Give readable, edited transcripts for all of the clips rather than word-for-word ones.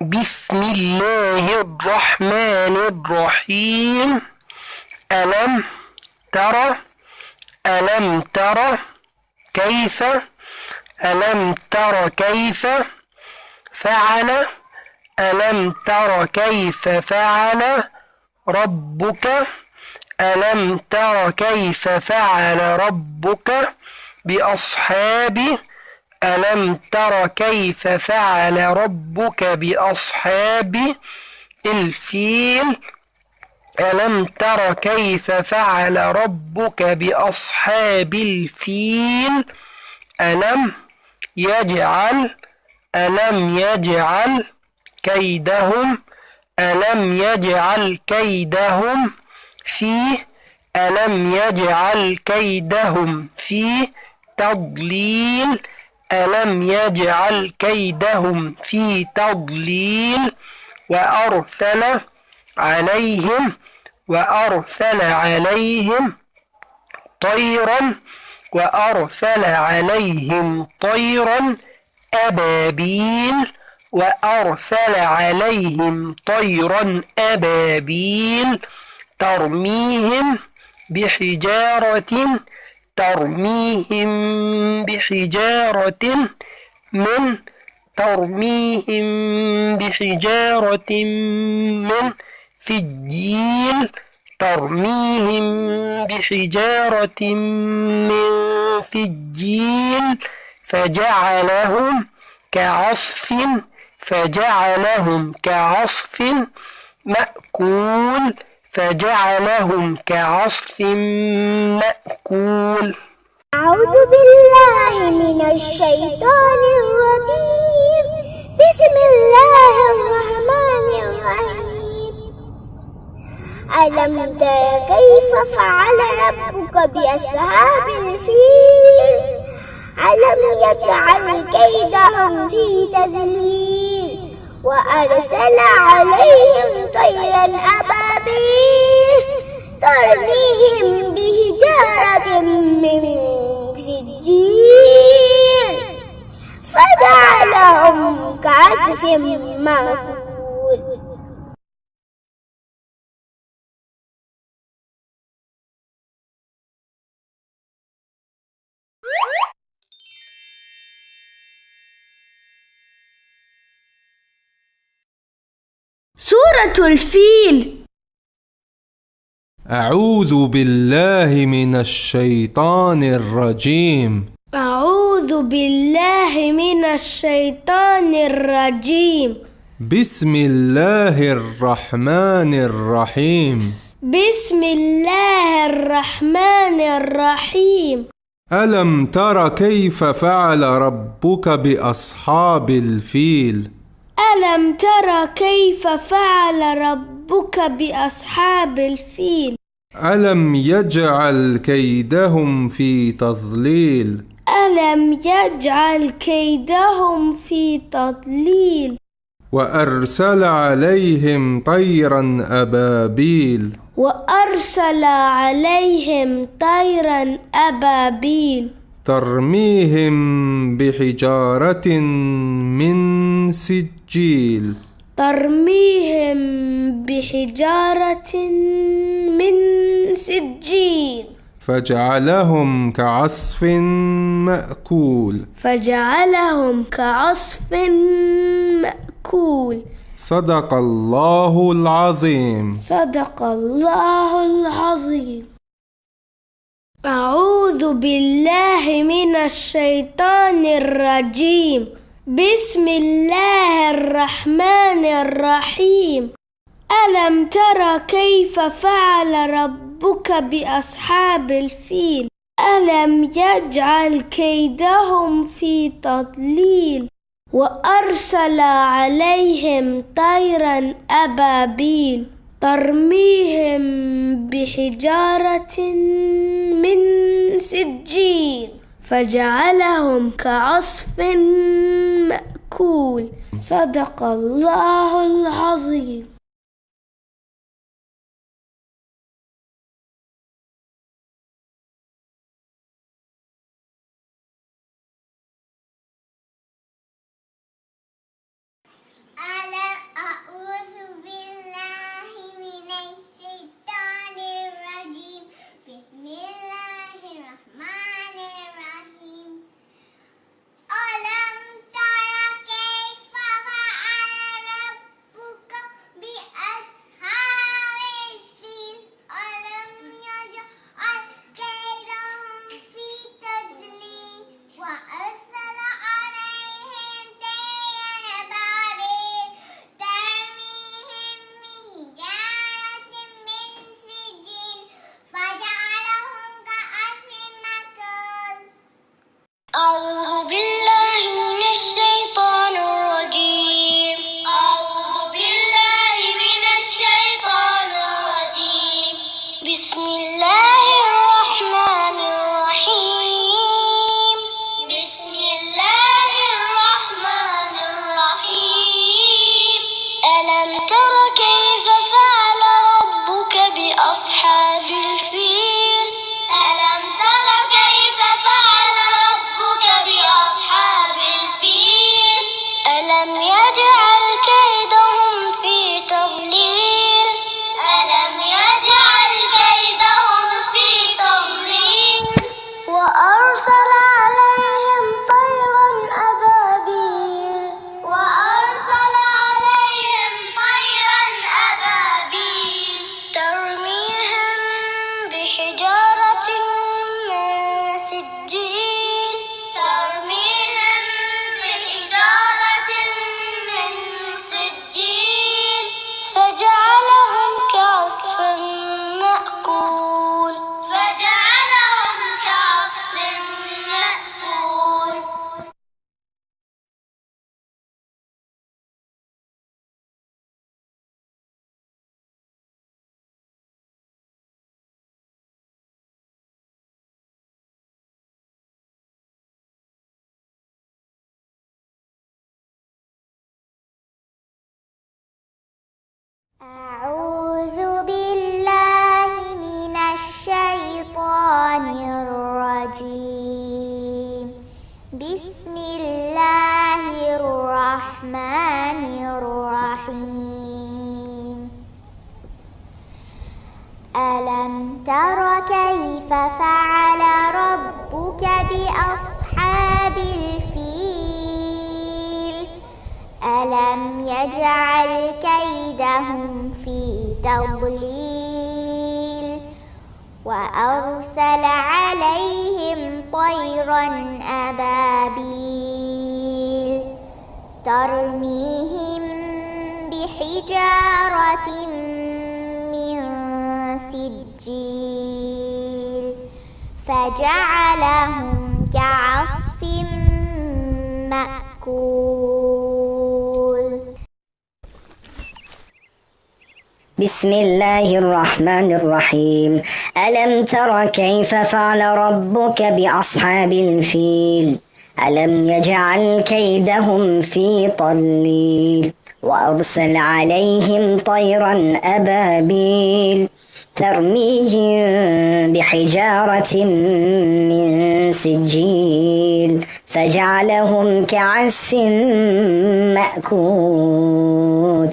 بسم الله الرحمن الرحيم. ألم تر ألم تر كيف ألم تر كيف فعل ألم تر كيف فعل ربك ألم تر كيف فعل ربك بأصحاب ألم تر كيف فعل ربك بأصحاب الفيل ألم تر كيف فعل ربك بأصحاب الفيل ألم يجعل كيدهم ألم يجعل كيدهم في ألم يجعل كيدهم في تضليل ألم يجعل كيدهم في تضليل وأرسل عليهم طيرا وأرسل عليهم طيرا أبابيل وأرسل عليهم طيرا أبابيل ترميهم بحجارة من سجيل فجعلهم كعصف مأكول أعوذ بالله من الشيطان الرجيم. بسم الله الرحمن الرحيم. ألم تر كيف فعل ربك بأصحاب الفيل ألم يجعل كيدهم في تضليل وأرسل عليهم طيرا أبابيل ترميهم بحجارة من سجيل فجعلهم كعصف مأكول. سورة الفيل. أعوذ بالله من الشيطان الرجيم. أعوذ بالله من الشيطان الرجيم. بسم الله الرحمن الرحيم. بسم الله الرحمن الرحيم. ألم تر كيف فعل ربك بأصحاب الفيل ألم تر كيف فعل ربك بأصحاب الفيل ألم يجعل كيدهم في تضليل ألم يجعل كيدهم في تضليل وأرسل عليهم طيرا أبابيل وأرسل عليهم طيرا أبابيل ترميهم بحجارة من سجيل ترميهم بحجارة من سجيل فجعلهم كعصف مأكول. صدق الله العظيم. صدق الله العظيم. أعوذ بالله من الشيطان الرجيم. بسم الله الرحمن الرحيم. ألم تر كيف فعل ربك بأصحاب الفيل ألم يجعل كيدهم في تضليل وأرسل عليهم طيرا أبابيل ترميهم بحجارة من سجيل فجعلهم كعصف مأكول. صدق الله العظيم. ألم أعوذ بالله من الشيطان الرجيم. بسم الله الرحمن الرحيم. ألم تر كيف فعل ربك بأصحاب الفيل؟ ألم يجعل كيدهم في تضليل وأرسل عليهم طيرا أبابيل ترميهم بحجارة من سجيل فجعلهم كعصف مأكول. بسم الله الرحمن الرحيم. ألم تر كيف فعل ربك بأصحاب الفيل؟ ألم يجعل كيدهم في تضليل وأرسل عليهم طيرا أبابيل ترميهم بحجارة من سجيل فجعلهم كعصف مأكول.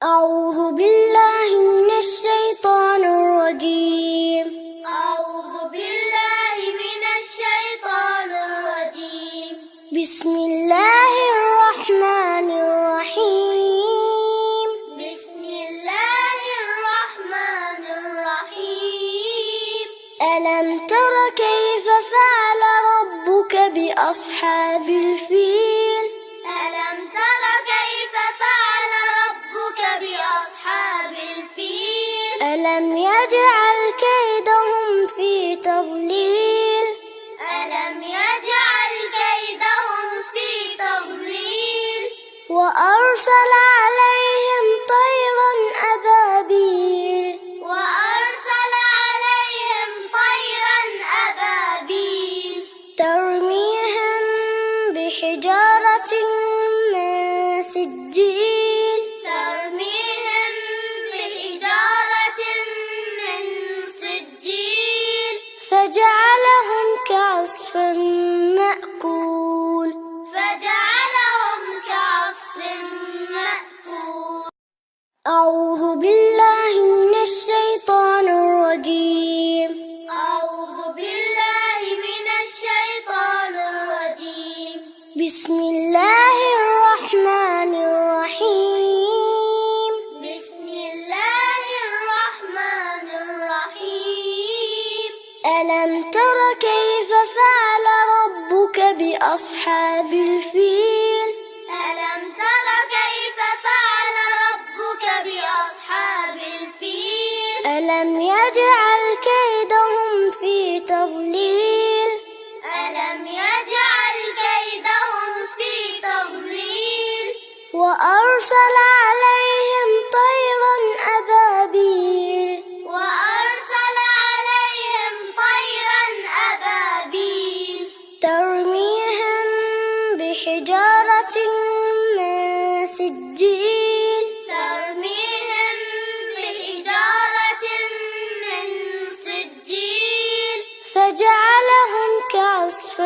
أعوذ بالله من الشيطان الرجيم. أعوذ بالله من الشيطان الرجيم. بسم الله الرحمن الرحيم. بسم الله الرحمن الرحيم. ألم تر كيف فعل ربك بأصحاب الفيل؟ ألم تر كيف فعل ربك بأصحاب الفيل؟ ألم يجعل كيدهم في تضليل ألم يجعل كيدهم في تضليل وأرسل عليهم طيرا أبابيل وأرسل عليهم طيرا أبابيل ترميهم بحجارة من سجيل ترميهم بحجارة من سجيل فجعلهم كعصف مأكول. فجعلهم كعصف مأكول. أعوذ بالله من الشيطان الرجيم. أعوذ بالله من الشيطان الرجيم. بسم الله الرحمن الرحيم. بسم الله الرحمن الرحيم. ألم تر كيف فعل ربك بأصحاب الفيل؟ ألم تر كيف فعل ربك بأصحاب الفيل؟ ألم يجعل كيدهم في تضليل ألم يجعل كيدهم في تضليل وأرسل عليهم طيرا أبابيل وأرسل عليهم طيرا أبابيل ترميهم بحجارة من سجيل ترميهم بحجارة من سجيل فجعلهم كعصف